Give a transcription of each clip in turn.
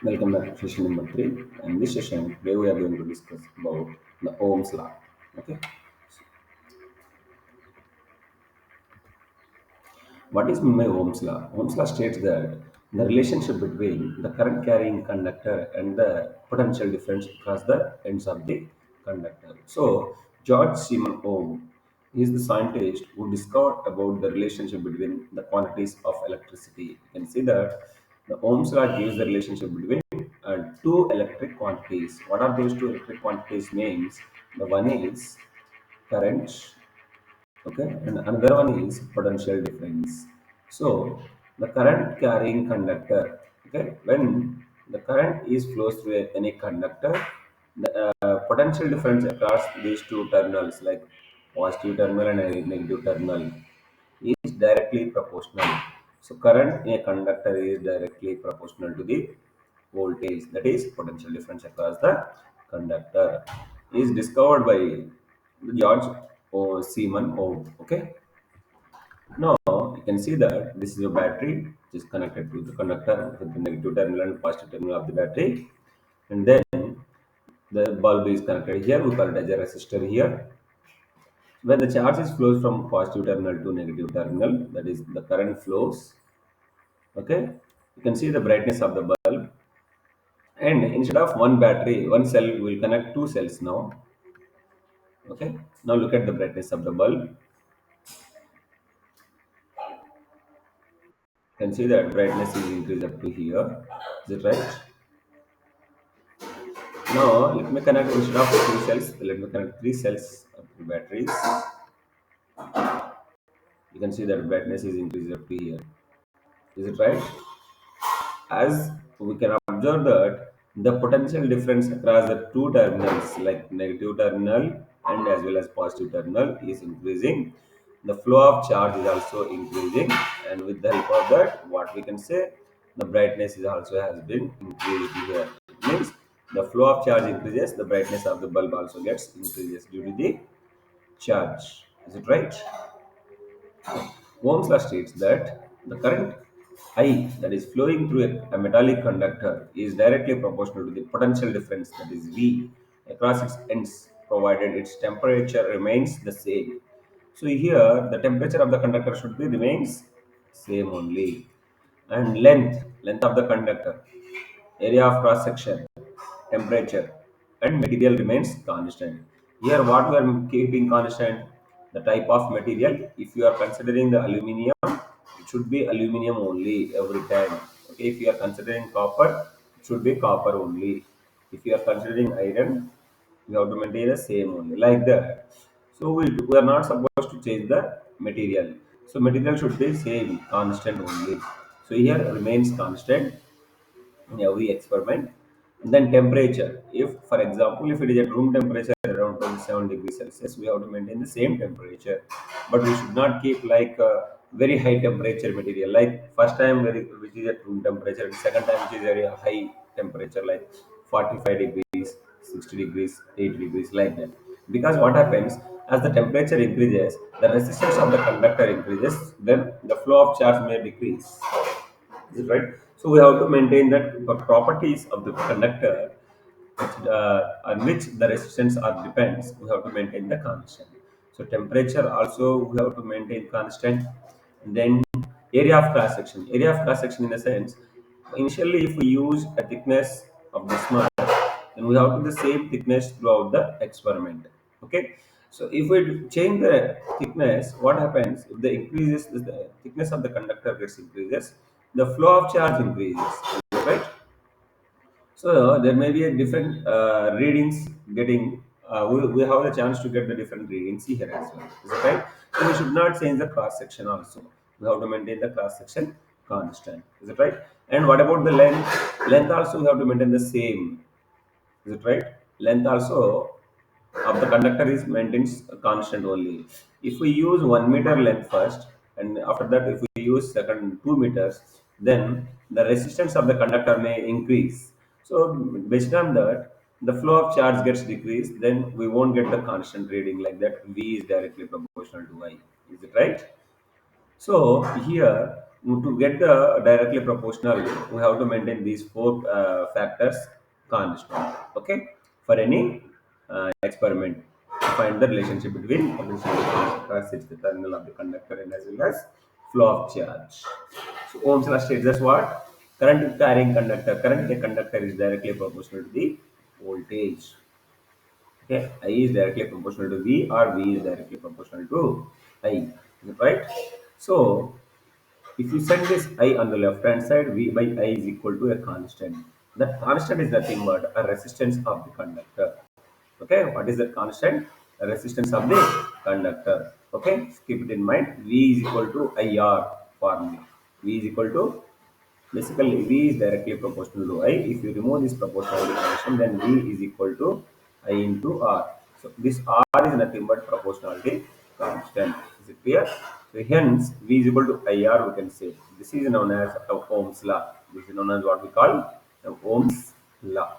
Welcome back to session number three. In this session, today we are going to discuss about the Ohm's law. Okay, what is meant by Ohm's law? Ohm's law states that the relationship between the current carrying conductor and the potential difference across the ends of the conductor. So, George Simon Ohm is the scientist who discovered about the relationship between the quantities of electricity. You can see that the Ohm's law gives the relationship between two electric quantities. What are those two electric quantities names? The one is current, okay, and another one is potential difference. So the current carrying conductor, okay, when the current is flows through any conductor, the potential difference across these two terminals, like positive terminal and a negative terminal, is directly proportional. So current in a conductor is directly proportional to the voltage, that is potential difference across the conductor, is discovered by George Seaman Ohm. Okay. Now you can see that this is a battery which is connected to the conductor with the negative terminal and positive terminal of the battery, and then the bulb is connected here. We call it as a resistor here. When the charge is flows from positive terminal to negative terminal, that is the current flows. Okay, you can see the brightness of the bulb, and instead of one battery, one cell will connect two cells now. Okay, now look at the brightness of the bulb. You can see that brightness is increased up to here. Is it right? Now let me connect, instead of two cells, let me connect three cells of the batteries. You can see that brightness is increased up to here. Is it right? As we can observe that the potential difference across the two terminals, like negative terminal and as well as positive terminal, is increasing. The flow of charge is also increasing, and with the help of that, what we can say, the brightness is also has been increased here. It means the flow of charge increases, the brightness of the bulb also gets increases due to the charge. Is it right? Ohm's law states that the current I that is flowing through a metallic conductor is directly proportional to the potential difference, that is V, across its ends, provided its temperature remains the same. So here the temperature of the conductor should be remains same only, and length of the conductor, area of cross section, temperature, and material remains constant. Here, what we are keeping constant, the type of material. If you are considering the aluminium, it should be aluminium only every time. Okay, if you are considering copper, it should be copper only. If you are considering iron, you have to maintain the same only, like that. So we are not supposed to change the material. So material should be same, constant only. So here remains constant in every experiment. And then temperature. If, for example, if it is at room temperature around 27 degrees Celsius, we have to maintain the same temperature. But we should not keep like a very high temperature material. Like first time which is at room temperature, and second time which is very high temperature, like 45 degrees, 60 degrees, 80 degrees, like that. Because what happens, as the temperature increases, the resistance of the conductor increases, then the flow of charge may decrease. Is it right? So we have to maintain that the properties of the conductor, on which the resistance are depends. We have to maintain the constant. So temperature also we have to maintain constant. And then area of cross section. Area of cross section in the sense, initially if we use a thickness of this much, then we have to the same thickness throughout the experiment. Okay. So if we change the thickness, what happens if the increases the thickness of the conductor gets increases, the flow of charge increases, right? So there may be a different readings getting. We have the chance to get the different readings here as well. Is it right? So we should not change the cross section also. We have to maintain the cross section constant. Is it right? And what about the length? Length also we have to maintain the same. Is it right? Length also of the conductor is maintains constant only. If we use 1 meter length first, and after that if we use second 2 meters, then the resistance of the conductor may increase. So based on that, the flow of charge gets decreased. Then we won't get the constant reading like that. V is directly proportional to I. Is it right? So here To get the directly proportional, we have to maintain these four factors constant. Okay, for any experiment to find the relationship between potential difference across the terminal of the conductor and as well as flow of charge. So Ohm's law states us what? Current carrying conductor, current in a conductor is directly proportional to the voltage. Okay, I is directly proportional to V or V is directly proportional to I. Is it right? So if you set this I on the left hand side, V by I is equal to a constant. That constant is nothing but a resistance of the conductor. Okay, what is that constant? A resistance of the conductor. Okay, keep it in mind. V is equal to IR formula. V is equal to, basically, V is directly proportional to I. If you remove this proportionality condition, then V is equal to I into R. So this R is nothing but proportionality constant. Is it clear? So hence V is equal to IR, we can say. This is known as Ohm's law. This is known as what we call Ohm's law.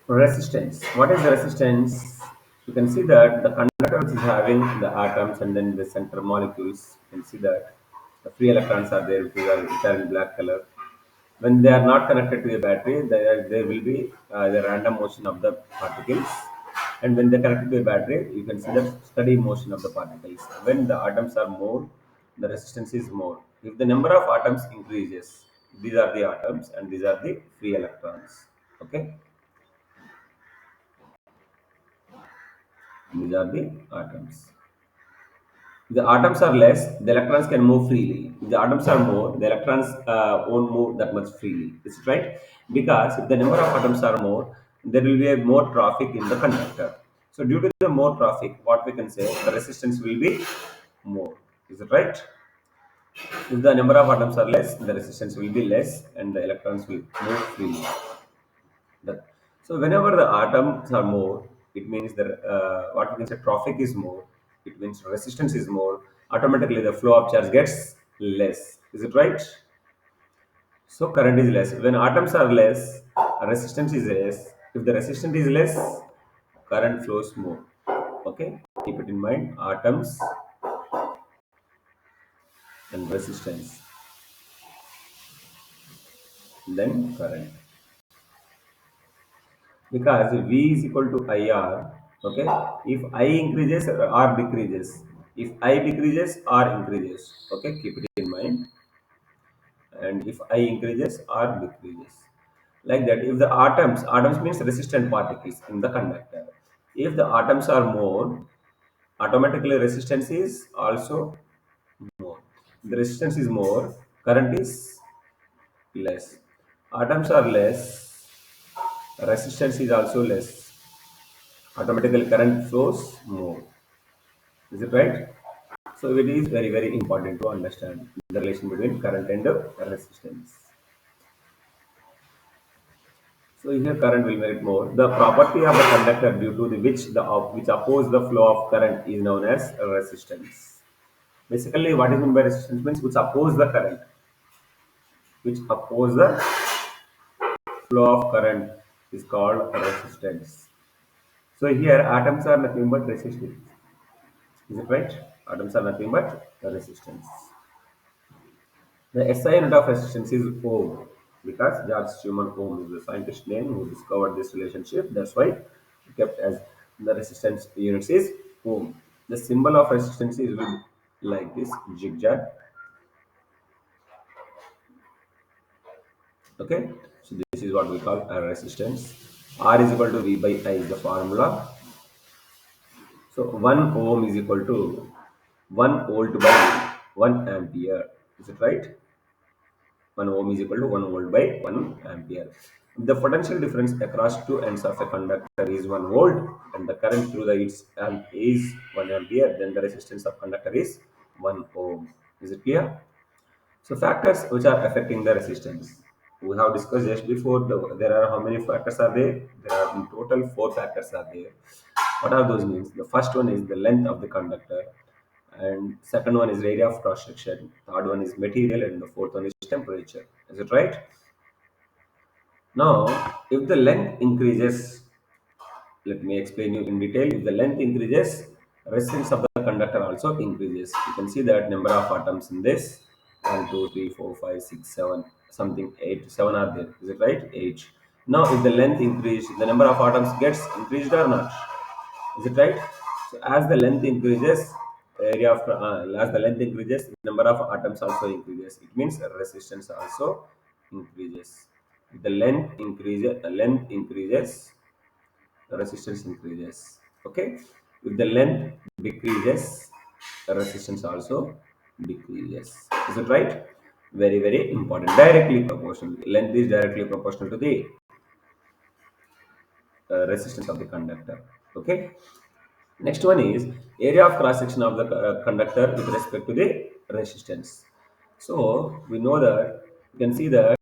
Resistance. What is the resistance? You can see that the conductor which is having the atoms and then the center molecules. You can see that the free electrons are there, which are in black color. When they are not connected to a battery, there will be the random motion of the particles. And when they connected to a battery, you can see the steady motion of the particles. When the atoms are more, the resistance is more. If the number of atoms increases, these are the atoms and these are the free electrons. Okay, these are the atoms. If the atoms are less, the electrons can move freely. If the atoms are more, the electrons won't move that much freely. Is it right? Because if the number of atoms are more, there will be a more traffic in the conductor. So due to the more traffic, what we can say, the resistance will be more. Is it right? If the number of atoms are less, the resistance will be less and the electrons will move freely. That, so whenever the atoms are more, it means that what we can say traffic is more. It means resistance is more. Automatically, the flow of charge gets less. Is it right? So current is less. When atoms are less, resistance is less. If the resistance is less, current flows more. Okay, keep it in mind. Atoms and resistance, then current. Because V is equal to IR. Okay, if I increases, R decreases. If I decreases, R increases. Okay, keep it in mind. And if I increases, R decreases. Like that, if the atoms means resistant particles in the conductor. If the atoms are more, automatically resistance is also more. The resistance is more, current is less. Atoms are less, resistance is also less. Automatically current flows more. Is it right? So it is very, very important to understand the relation between current and resistance. So here current will merit more. The property of the conductor due to the which oppose the flow of current is known as resistance. Basically, what is meant by resistance means which oppose the current, which oppose the flow of current is called resistance. So here atoms are nothing but resistance. Is it right? Atoms are nothing but resistance. The SI unit of resistance is ohm because George Schumann Ohm is the scientist name who discovered this relationship. That's why it kept as the resistance units is ohm. The symbol of resistance is like this zigzag. Okay, so this is what we call a resistance. R is equal to V by I is the formula. So 1 ohm is equal to 1 volt by 1 ampere. Is it right? 1 ohm is equal to 1 volt by 1 ampere. If the potential difference across two ends of a conductor is 1 volt and the current through the its amp is 1 ampere, then the resistance of conductor is 1 ohm. Is it clear? So factors which are affecting the resistance. We have discussed just before there are how many factors are there? There are in total four factors are there. What are those means? The first one is the length of the conductor, and second one is area of cross section. Third one is material, and the fourth one is temperature. Is it right? Now, if the length increases, let me explain you in detail. If the length increases, Resistance of the conductor also increases. You can see that number of atoms in this: one, 2, 3, 4, 5, 6, 7, something 8, 7 are there. Is it right? 8. Now, if the length increase, the number of atoms gets increased or not? Is it right? So, as the length increases, as the length increases, number of atoms also increases. It means resistance also increases. If the length increases, the resistance increases. Okay, if the length decreases, the resistance also decreases. Is it right? Very, very important. Directly proportional, length is directly proportional to the resistance of the conductor. Okay, next one is area of cross section of the conductor with respect to the resistance. So we know that, you can see that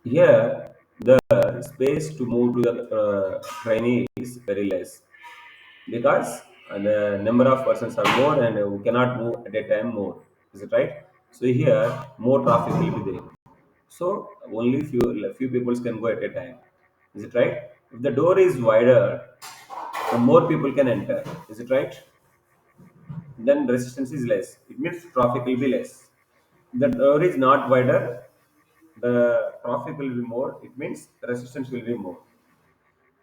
here the space to move to the train is very less, because the number of persons are more and we cannot move at a time more. Is it right? So here more traffic will be there. So only few people can go at a time. Is it right? If the door is wider, the more people can enter. Is it right? Then resistance is less. It means traffic will be less. The door is not wider, the traffic will be more. It means resistance will be more.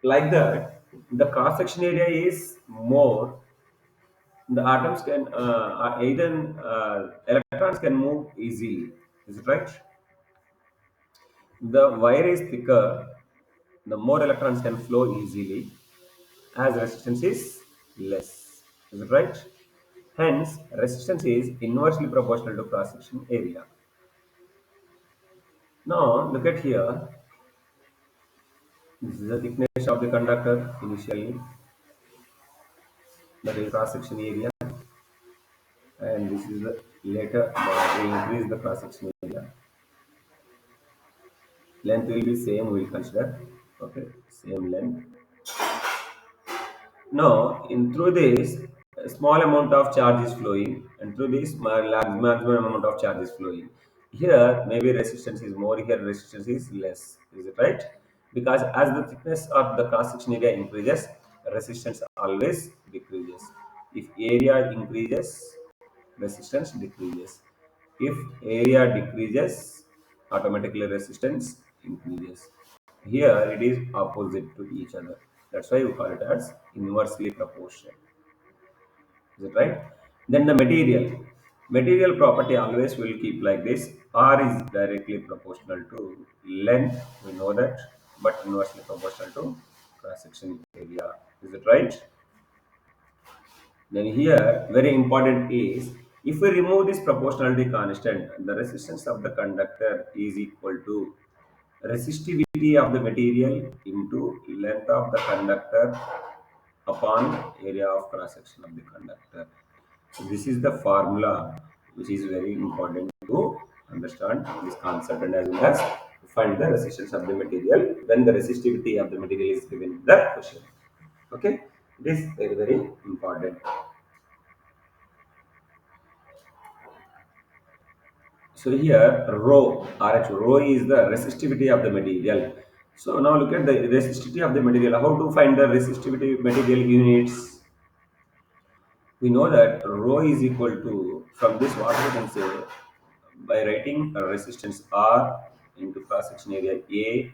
Like that, the cross section area is more, the atoms can either electrons can move easily. Is it right? The wire is thicker, the more electrons can flow easily, as resistance is less. Is it right? Hence, resistance is inversely proportional to cross section area. Now, look at here. This is the thickness of the conductor initially, that is cross section area, and this is the later we increase the cross section area. Length will be same, we will consider. Okay, same length. Now, in through this, a small amount of charge is flowing, and through this, maximum amount of charge is flowing. Here, maybe resistance is more. Here, resistance is less. Is it right? Because as the thickness of the cross section area increases, resistance always decreases. If area increases, resistance decreases. If area decreases, automatically resistance increases. Here it is opposite to each other. That's why we call it as inversely proportional. Is it right? Then the material. Material property always will keep like this. R is directly proportional to length. We know that, but inversely proportional to cross section area. Is it right? Then here, very important is, if we remove this proportionality constant, the resistance of the conductor is equal to resistivity of the material into length of the conductor upon area of cross section of the conductor. So this is the formula which is very important to understand this concept, and as well as find the resistance of the material when the resistivity of the material is given in the question. Okay, this is very, very important. So here rho, RH, rho is the resistivity of the material. So now look at the resistivity of the material. How to find the resistivity material units? We know that rho is equal to, from this what we can say, by writing a resistance R into cross section area A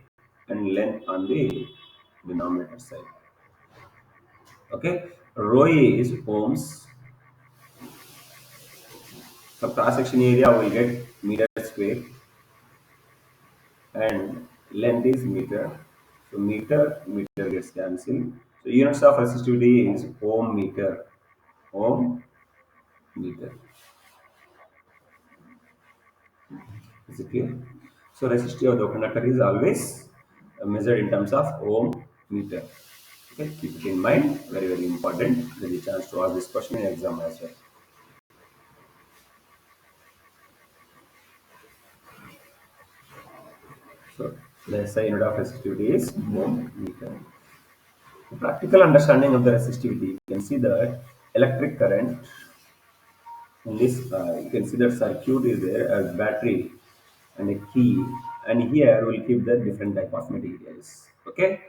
and length on the denominator side. Okay, rho is ohms. So cross section area will get meter square, and length is meter. So meter gets cancelled. So units of resistivity is ohm meter. Ohm meter. Is it clear? So resistivity of the conductor is always measured in terms of ohm meter. Okay, keep it in mind. Very, very important. There is a chance to ask this question in exam as well. So the SI unit of resistivity is ohm meter. The practical understanding of the resistivity, you can see that electric current in this, you can see that circuit is there as battery and a key, and here we'll keep the different type of materials. Okay,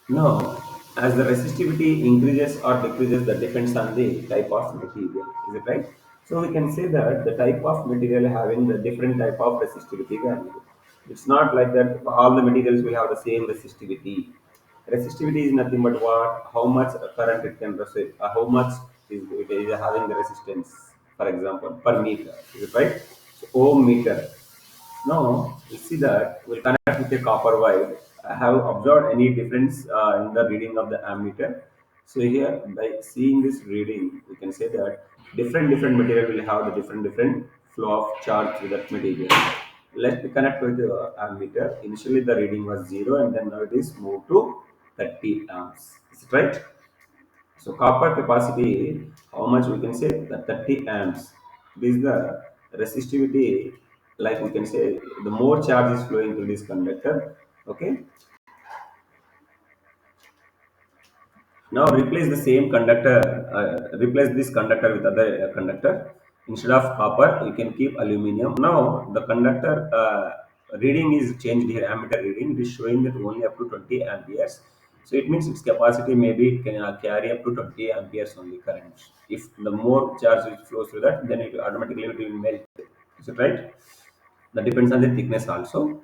now As the resistivity increases or decreases, that depends on the type of material. Is it right? So we can say that the type of material having the different type of resistivity value. It's not like that all the materials will have the same resistivity. Resistivity is nothing but what, how much current it can receive, how much is it is having the resistance. For example, per meter. Is it right? So ohm meter. Now, you see that we'll connect with a copper wire. I have observed any difference in the reading of the ammeter. So here, by seeing this reading, we can say that different material will have the different flow of charge through that material. Let me connect with the ammeter. Initially, the reading was zero, and then now it is moved to 30 amps. Is it right? So copper capacity, how much we can say that 30 amps. This is the resistivity, like we can say the more charge is flowing through this conductor. Okay. Now replace the same conductor, replace this conductor with other conductor. Instead of copper, you can keep aluminum. Now the conductor reading is changed here. Ammeter reading it is showing that only up to 20 amperes. So it means its capacity maybe it can carry up to 20 amperes only current. If the more charge it flows through that, then it automatically it will melt. Is it right? That depends on the thickness also.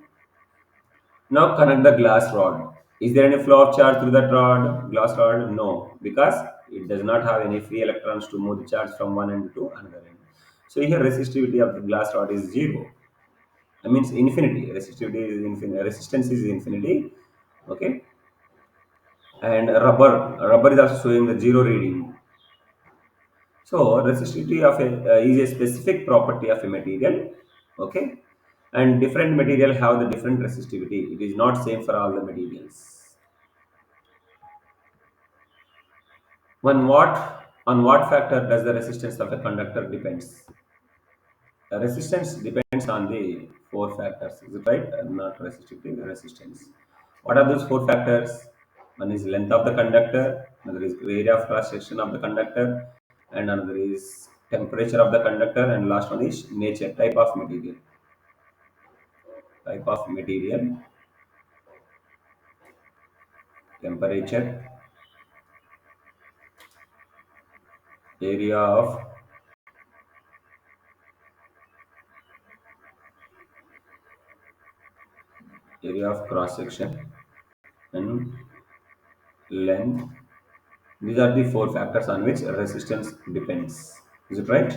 Now connect the glass rod. Is there any flow of charge through that rod, glass rod? No, because it does not have any free electrons to move the charge from one end to another end. So here resistivity of the glass rod is zero. That means infinity. Resistivity is infinity. Resistance is infinity. Okay. And rubber is also showing the zero reading. So resistivity of is a specific property of a material. Okay. And different material have the different resistivity. It is not same for all the materials. On what factor does the resistance of a conductor depends? The resistance depends on the four factors. Is it right? Not resistivity, resistance. What are those four factors? One is length of the conductor, another is area of cross section of the conductor, and another is temperature of the conductor, and last one is nature, type of material, temperature, area of cross section, and length. These are the four factors on which resistance depends. Is it right?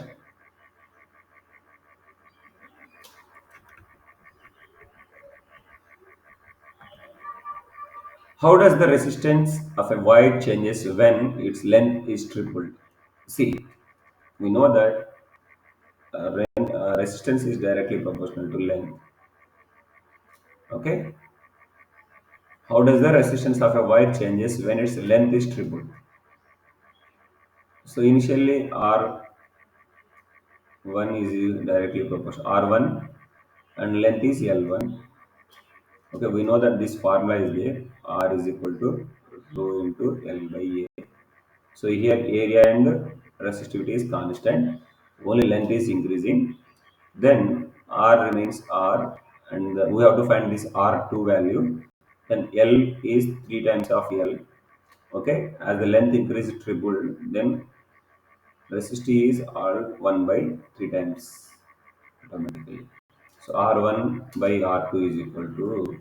How does the resistance of a wire changes when its length is tripled? See, we know that resistance is directly proportional to length. Okay. How does the resistance of a wire changes when its length is tripled? So initially R1 is directly proportional R1 and length is L1. Okay, we know that this formula is there. R is equal to rho into L by A. So here area and resistivity is constant. Only length is increasing. Then R remains R, and we have to find this R2 value. Then L is 3 times of L. Okay, as the length increases triple, then resistivity is R1 by 3 times automatically. So R1 by R2 is equal to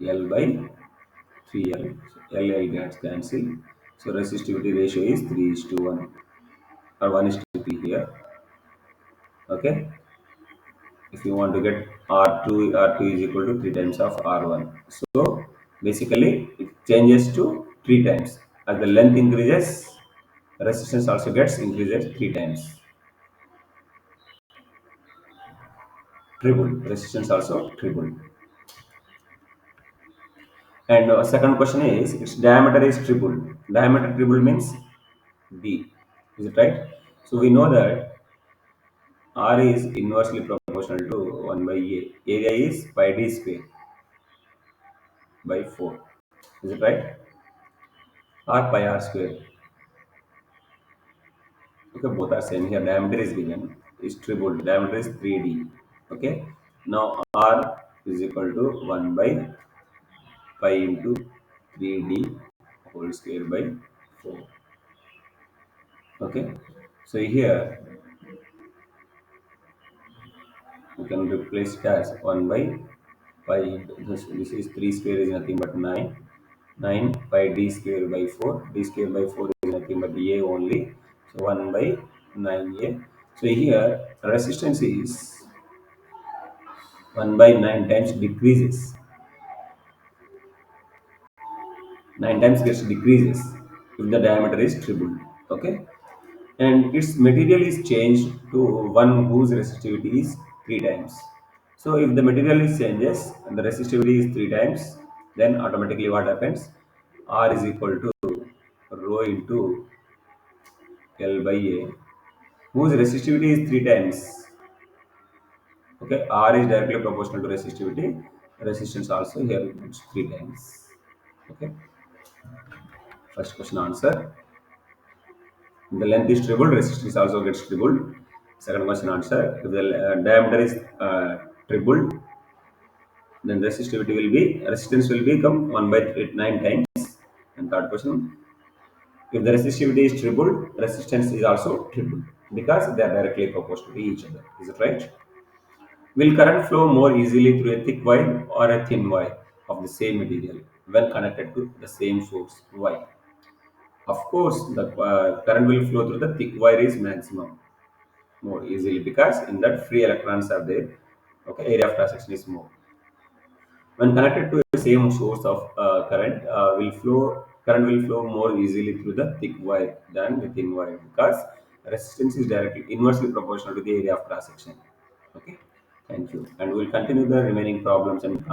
L by 3L. So L gets cancelled. So resistivity ratio is 3 is to 1 or 1 is to 3 here. Okay. If you want to get R2 is equal to 3 times of R1. So basically it changes to 3 times. As the length increases, resistance also gets increases 3 times. Triple. Resistance also triple. And second question is its diameter is triple. Diameter triple means D. Is it right? So we know that R is inversely proportional to 1 by A. Area is pi D square by 4. Is it right? Or pi R square. Okay, both are same here. Diameter is given. Is triple. Diameter is 3D. Okay. Now R is equal to 1 by pi into 3d whole square by 4. Okay, so here we can replace it as 1 by pi into this is 3 square is nothing but 9. 9 pi d square by 4. D square by 4 is nothing but a only. So 1 by 9a. So here resistance is 1 by 9 times decreases. 9 times gets decreases if the diameter is tripled. Okay, and its material is changed to one whose resistivity is 3 times. So if the material is changes and the resistivity is 3 times, then automatically what happens? R is equal to rho into L by A, whose resistivity is 3 times. Okay, R is directly proportional to resistivity. Resistance also here it's 3 times. Okay, first question answer. The length is tripled, resistance also gets tripled. Second question answer. If the diameter is tripled, then resistance will become 1 by 9 times. And third question, if the resistivity is tripled, resistance is also tripled because they are directly proportional to each other. Is it right? Will current flow more easily through a thick wire or a thin wire of the same material when connected to the same source? Why? Of course, the current will flow through the thick wire is maximum more easily because in that free electrons are there. Okay, area of cross section is more. When connected to the same source of current will flow more easily through the thick wire than the thin wire because resistance is directly inversely proportional to the area of cross section. Okay, thank you, and we'll continue the remaining problems and